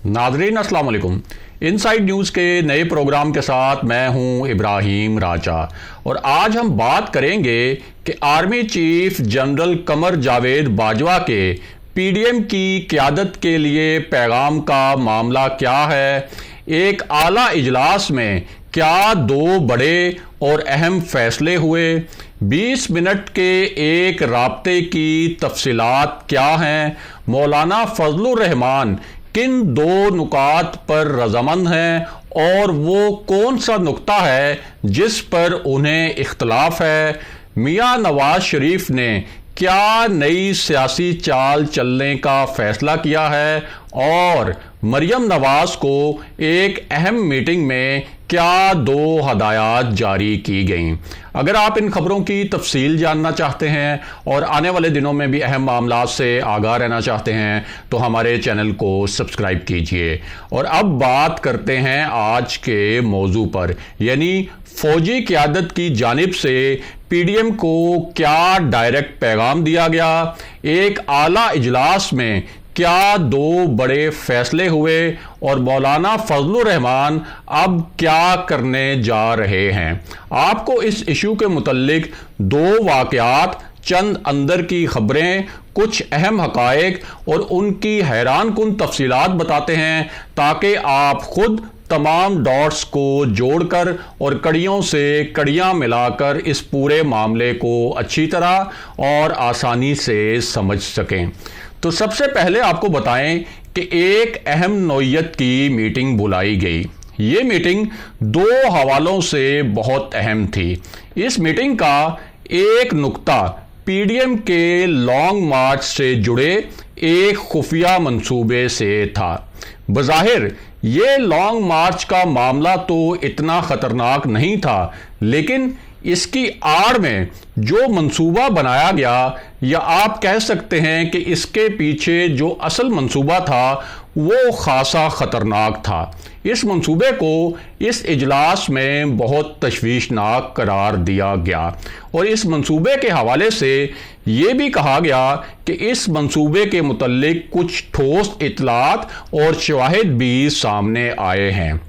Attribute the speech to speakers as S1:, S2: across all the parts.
S1: नाजरीन अस्सलाम वालेकुम। इनसाइड न्यूज़ के नए प्रोग्राम के साथ मैं हूं इब्राहिम राजा और आज हम बात करेंगे कि army chief general Qamar Javed Bajwa के पीडीएम की क़यादत के लिए पैगाम का मामला क्या है। एक आला इजलास में क्या दो बड़े और अहम फैसले हुए, 20 मिनट के एक राब्ते की तफसीलात क्या हैं, मौलाना फजलुर रहमान किन दो नुकात पर रजामंद हैं और वो कौन सा नुक्ता है जिस पर उन्हें इख्तलाफ है। मियां नवाज शरीफ ने क्या नई सियासी चाल चलने का फैसला किया है और मरियम नवाज को एक अहम मीटिंग में क्या दो हदायत जारी की गईं। अगर आप इन खबरों की तफसील जानना चाहते हैं और आने वाले दिनों में भी अहम मामलात से आगाह रहना चाहते हैं तो हमारे चैनल को सब्सक्राइब कीजिए। और अब बात करते हैं आज के मौजू पर, यानी फौजी क़यादत की जानिब से पीडीएम को क्या डायरेक्ट पैगाम दिया गया, एक आला इजलास में क्या दो बड़े फैसले हुए और मौलाना फजलुर रहमान अब क्या करने जा रहे हैं। आपको इस इशू के मुतल्लिक दो वाक़यात, चंद अंदर की खबरें, कुछ अहम हक़ाइक़ और उनकी हैरान कुन तफसीलात बताते हैं ताकि आप खुद तमाम डॉट्स को जोड़कर और कड़ियों से कड़ियाँ मिलाकर इस पूरे मामले को अच्छी तरह और आसानी से समझ सकें। तो सबसे पहले आपको बताएं कि एक अहम नौइयत की मीटिंग बुलाई गई। ये मीटिंग दो हवालों से बहुत अहम थी। इस मीटिंग का एक नुक्ता पीडीएम के लॉन्ग मार्च से जुड़े एक खुफिया मंसूबे से था। बज़ाहिर ये लॉन्ग मार्च का मामला तो इतना ख़तरनाक नहीं था, लेकिन इसकी आड़ में जो मंसूबा बनाया गया, या आप कह सकते हैं कि इसके पीछे जो असल मंसूबा था वो खासा ख़तरनाक था। इस मंसूबे को इस इजलास में बहुत तशवीशनाक करार दिया गया और इस मंसूबे के हवाले से ये भी कहा गया कि इस मंसूबे के मुतल्लिक कुछ ठोस इतलात और शवाहिद भी सामने आए हैं।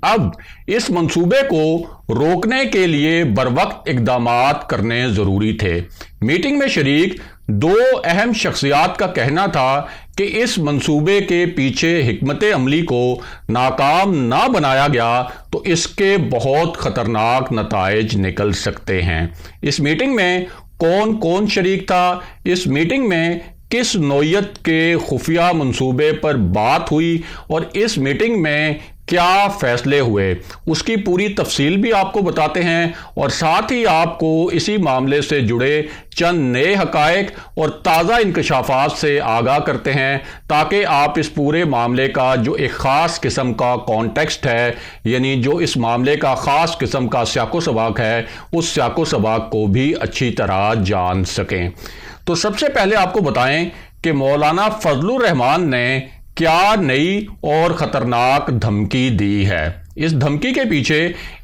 S1: अब इस मंसूबे को रोकने के लिए बरवक्त इक़दामात करने ज़रूरी थे। मीटिंग में शरीक दो अहम शख्सियात का कहना था कि इस मंसूबे के पीछे हिकमत अमली को नाकाम ना बनाया गया तो इसके बहुत ख़तरनाक नताइज निकल सकते हैं। इस मीटिंग में कौन कौन शरीक था, इस मीटिंग में किस नौइयत के खुफिया मंसूबे पर बात हुई और इस मीटिंग में क्या फैसले हुए, उसकी पूरी तफसील भी आपको बताते हैं और साथ ही आपको इसी मामले से जुड़े चंद नए हक़ाइक़ और ताज़ा इंकशाफात से आगाह करते हैं ताकि आप इस पूरे मामले का जो एक ख़ास किस्म का कॉन्टेक्स्ट है, यानी जो इस मामले का ख़ास किस्म का सियाक़ो सबाक़ है, उस सियाक़ो सबाक़ को भी अच्छी तरह जान सकें। तो सबसे पहले आपको बताएं कि मौलाना फजलुर रहमान ने क्या नई और ख़तरनाक धमकी दी है। इस धमकी के पीछे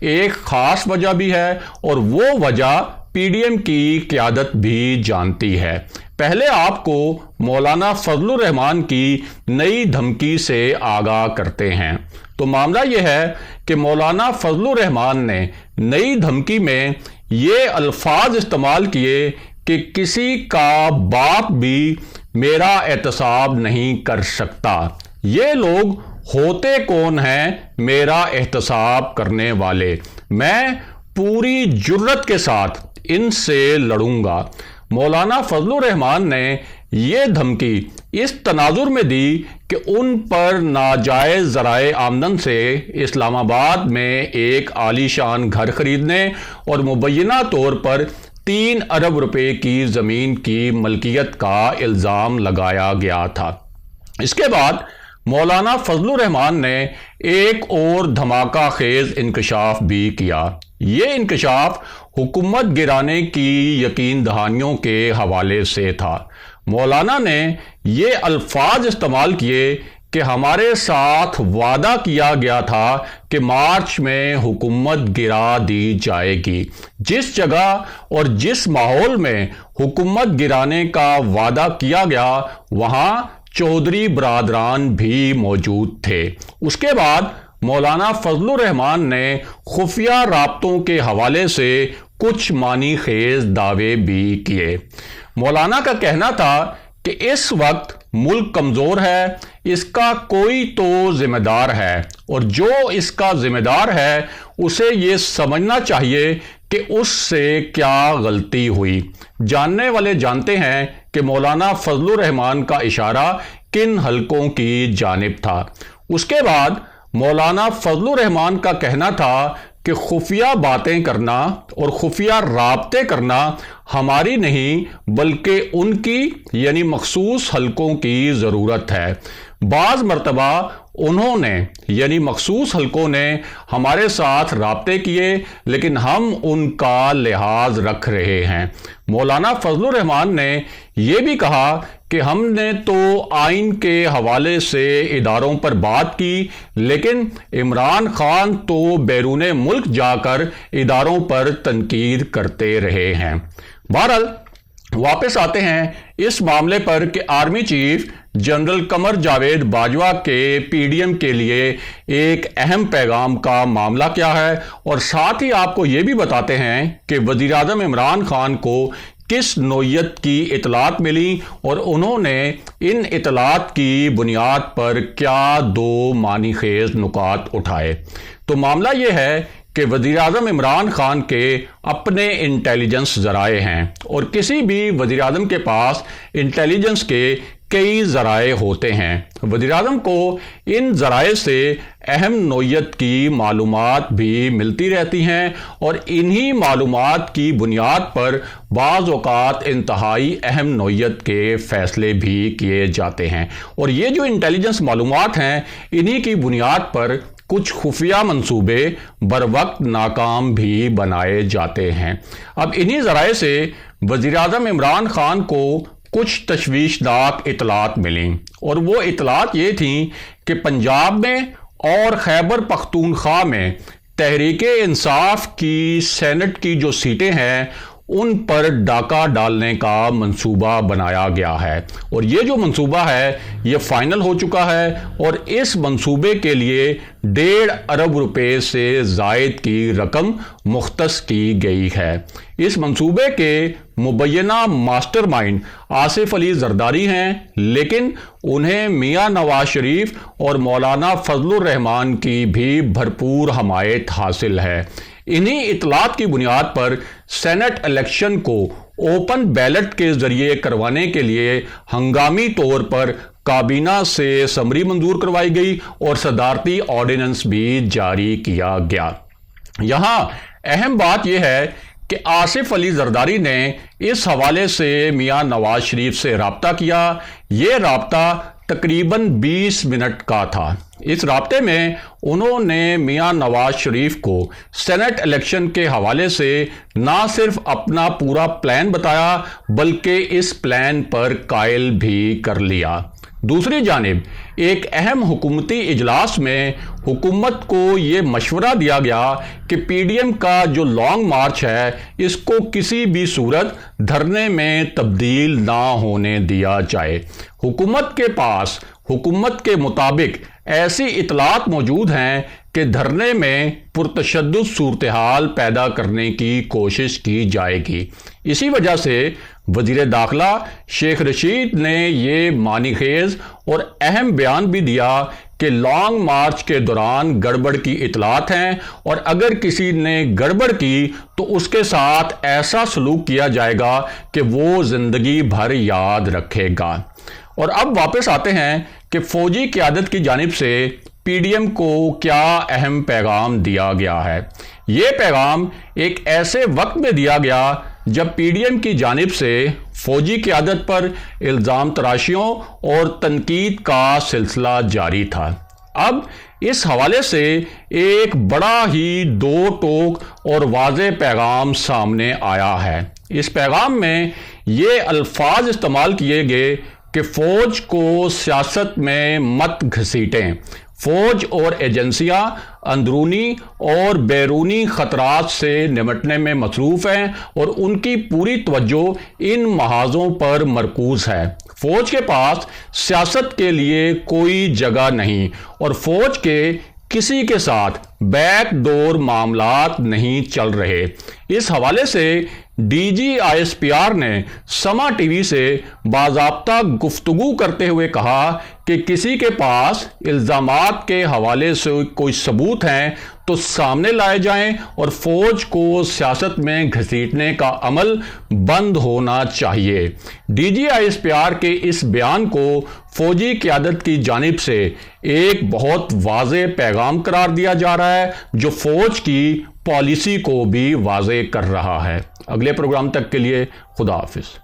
S1: एक ख़ास वजह भी है और वो वजह पीडीएम की क़यादत भी जानती है। पहले आपको मौलाना फजलुर रहमान की नई धमकी से आगाह करते हैं। तो मामला ये है कि मौलाना फजलुर रहमान ने नई धमकी में ये अल्फाज इस्तेमाल किए कि किसी का बाप भी मेरा एहतसाब नहीं कर सकता। ये लोग होते कौन हैं मेरा एहतसाब करने वाले, मैं पूरी जुर्रत के साथ इनसे लड़ूंगा। मौलाना फजलुर रहमान ने ये धमकी इस तनाजुर में दी कि उन पर नाजायज़ ज़राए आमदन से इस्लामाबाद में एक आलीशान घर खरीदने और मुबैना तौर पर 3 अरब रुपए की ज़मीन की मलकियत का इल्ज़ाम लगाया गया था। इसके बाद मौलाना फजलुर रहमान ने एक और धमाका खेज इंकशाफ भी किया। ये इंकशाफ हुकूमत गिराने की यकीन दहानियों के हवाले से था। मौलाना ने ये अल्फाज इस्तेमाल किए कि हमारे साथ वादा किया गया था कि मार्च में हुकूमत गिरा दी जाएगी। जिस जगह और जिस माहौल में हुकूमत गिराने का वादा किया गया वहाँ चौधरी बरादरान भी मौजूद थे। उसके बाद मौलाना फजलुर रहमान ने खुफिया राब्तों के हवाले से कुछ मानी खेज दावे भी किए। मौलाना का कहना था कि इस वक्त मुल्क कमज़ोर है, इसका कोई तो जिम्मेदार है और जो इसका जिम्मेदार है उसे ये समझना चाहिए कि उससे क्या गलती हुई। जानने वाले जानते हैं कि मौलाना फजलुर रहमान का इशारा किन हलकों की जानिब था। उसके बाद मौलाना फजलुर रहमान का कहना था कि खुफिया बातें करना और खुफिया राब्ते करना हमारी नहीं बल्कि उनकी यानी मखसूस हलकों की ज़रूरत है। बाज़ मरतबा उन्होंने यानी मखसूस हलकों ने हमारे साथ राब्ते किए लेकिन हम उनका लिहाज रख रहे हैं। मौलाना फजलुर रहमान ने यह भी कहा कि हमने तो आइन के हवाले से इदारों पर बात की लेकिन इमरान खान तो बैरून मुल्क जाकर इदारों पर तनकीद करते रहे हैं। बहरहाल वापस आते हैं इस मामले पर कि army chief general Qamar Javed Bajwa के पीडीएम के लिए एक अहम पैगाम का मामला क्या है और साथ ही आपको ये भी बताते हैं कि वज़ीर आज़म इमरान खान को किस नौयत की इतलात मिली और उन्होंने इन इतलात की बुनियाद पर क्या दो मानी खेज नुकात उठाए। तो मामला ये है कि वज़ीर आज़म इमरान खान के अपने इंटेलिजेंस ज़राए हैं और किसी भी वज़ीर आज़म के पास इंटेलिजेंस के कई ज़राए होते हैं। वज़ीर आज़म को इन ज़राए से अहम नौयत की मालूमात भी मिलती रहती हैं और इन्हीं मालूमात की बुनियाद पर बाज़ औक़ात इंतहाई अहम नौयत के फ़ैसले भी किए जाते हैं और ये जो इंटेलिजेंस मालूमात हैं इन्हीं की बुनियाद पर कुछ खुफिया मंसूबे बर वक्त नाकाम भी बनाए जाते हैं। अब इन्हीं ज़राए से वज़ीर आज़म इमरान खान को कुछ तशवीशनाक इतलात मिली और वो इतलात ये थी कि पंजाब में और खैबर पख्तूनख्वा में तहरीक इंसाफ की सेनेट की जो सीटें हैं उन पर डाका डालने का मंसूबा बनाया गया है और ये जो मंसूबा है ये फाइनल हो चुका है और इस मंसूबे के लिए 1.5 अरब रुपए से ज़ायद की रकम मुख्तस की गई है। इस मंसूबे के मुबैना मास्टरमाइंड आसिफ अली जरदारी हैं लेकिन उन्हें मियां नवाज शरीफ और मौलाना फजलुर रहमान की भी भरपूर हमायत हासिल है। इन्हीं इतलात की बुनियाद पर सेनेट इलेक्शन को ओपन बैलेट के जरिए करवाने के लिए हंगामी तौर पर काबीना से समरी मंजूर करवाई गई और सदारती ऑर्डिनेंस भी जारी किया गया। यहाँ अहम बात यह है कि आसिफ अली जरदारी ने इस हवाले से मियां नवाज शरीफ से राब्ता किया। ये राब्ता तकरीबन 20 मिनट का था। इस राब्ते में उन्होंने मियां नवाज शरीफ को सेनेट इलेक्शन के हवाले से ना सिर्फ अपना पूरा प्लान बताया बल्कि इस प्लान पर कायल भी कर लिया। दूसरी जानिब एक अहम हुकूमती इजलास में हुकूमत को ये मशवरा दिया गया कि पीडीएम का जो लॉन्ग मार्च है इसको किसी भी सूरत धरने में तब्दील ना होने दिया जाए। हुकूमत के पास हुकूमत के मुताबिक ऐसी इतलात मौजूद हैं कि धरने में पुरतशद्दुद सूरत हाल पैदा करने की कोशिश की जाएगी। इसी वजह से वज़ीर दाखिला शेख रशीद ने ये मानीखेज और अहम बयान भी दिया कि लॉन्ग मार्च के दौरान गड़बड़ की इतलात हैं और अगर किसी ने गड़बड़ की तो उसके साथ ऐसा सलूक किया जाएगा कि वो ज़िंदगी भर याद रखेगा। और अब वापस आते हैं कि फौजी क़यादत की जानिब से पीडीएम को क्या अहम पैगाम दिया गया है। ये पैगाम एक ऐसे वक्त में दिया गया जब पीडीएम की जानिब से फौजी क़यादत पर इल्ज़ाम तराशियों और तनकीद का सिलसिला जारी था। अब इस हवाले से एक बड़ा ही दो टोक और वाज़ेह पैगाम सामने आया है। इस पैगाम में ये अल्फाज इस्तेमाल किए गए कि फ़ौज को सियासत में मत घसीटें, فوج اور ایجنسیاں اندرونی اور بیرونی خطرات سے نمٹنے میں مصروف ہیں اور ان کی پوری توجہ ان محاذوں پر مرکوز ہے۔ فوج کے پاس سیاست کے لیے کوئی جگہ نہیں اور فوج کے کسی کے ساتھ بیک ڈور معاملات نہیں چل رہے۔ اس حوالے سے D G I S P R نے سما ٹی وی سے باضابطہ گفتگو کرتے ہوئے کہا کہ کسی کے پاس الزامات کے حوالے سے کوئی ثبوت ہیں تو سامنے لائے جائیں اور فوج کو سیاست میں گھسیٹنے کا عمل بند ہونا چاہیے۔ D G I S P R کے اس بیان کو فوجی قیادت کی جانب سے ایک بہت واضح پیغام قرار دیا جا رہا ہے جو فوج کی پالیسی کو بھی واضح کر رہا ہے۔ اگلے پروگرام تک کے لیے خدا حافظ۔